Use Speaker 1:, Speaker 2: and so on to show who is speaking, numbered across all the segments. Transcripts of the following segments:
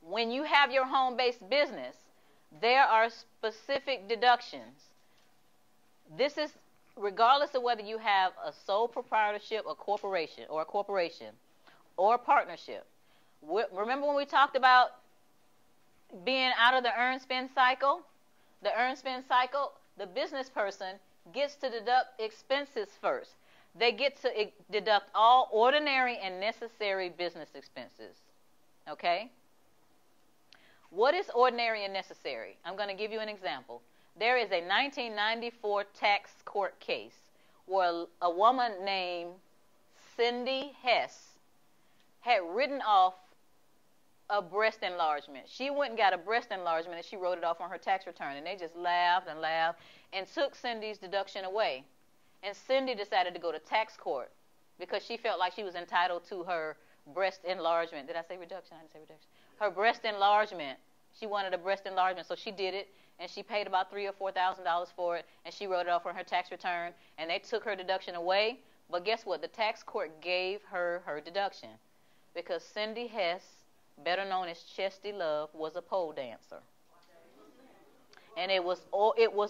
Speaker 1: when you have your home-based business, there are specific deductions. This is regardless of whether you have a sole proprietorship, a corporation, or a partnership. Remember when we talked about being out of the earn spend cycle? The earn spend cycle, the business person gets to deduct expenses first. They get to deduct all ordinary and necessary business expenses. Okay? What is ordinary and necessary? I'm going to give you an example. There is a 1994 tax court case where a woman named Cindy Hess had written off a breast enlargement. She went and got a breast enlargement and she wrote it off on her tax return. And they just laughed and laughed and took Cindy's deduction away. And Cindy decided to go to tax court because she felt like she was entitled to her breast enlargement. Did I say reduction? I didn't say reduction. Her breast enlargement. She wanted a breast enlargement, so she did it, and she paid about $3,000 or $4,000 for it, and she wrote it off on her tax return, and they took her deduction away. But guess what? The tax court gave her her deduction because Cindy Hess, better known as Chesty Love, was a pole dancer. And it was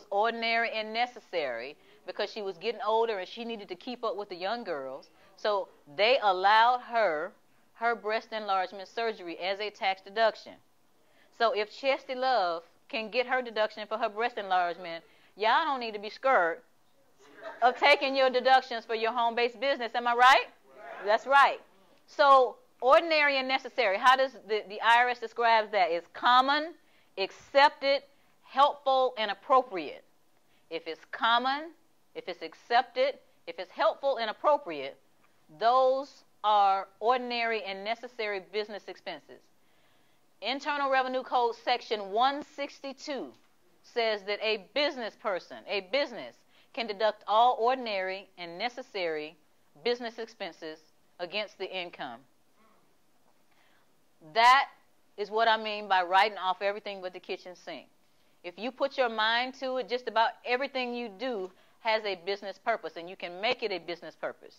Speaker 1: ordinary and necessary because she was getting older and she needed to keep up with the young girls. So they allowed her breast enlargement surgery as a tax deduction. So if Chesty Love can get her deduction for her breast enlargement, y'all don't need to be scared of taking your deductions for your home-based business. Am I right? That's right. So ordinary and necessary, how does the IRS describes that? It's common, accepted, helpful, and appropriate. If it's common, if it's accepted, if it's helpful and appropriate, those are ordinary and necessary business expenses. Internal Revenue Code Section 162 says that a business can deduct all ordinary and necessary business expenses against the income. That is what I mean by writing off everything but the kitchen sink. If you put your mind to it, just about everything you do has a business purpose, and you can make it a business purpose.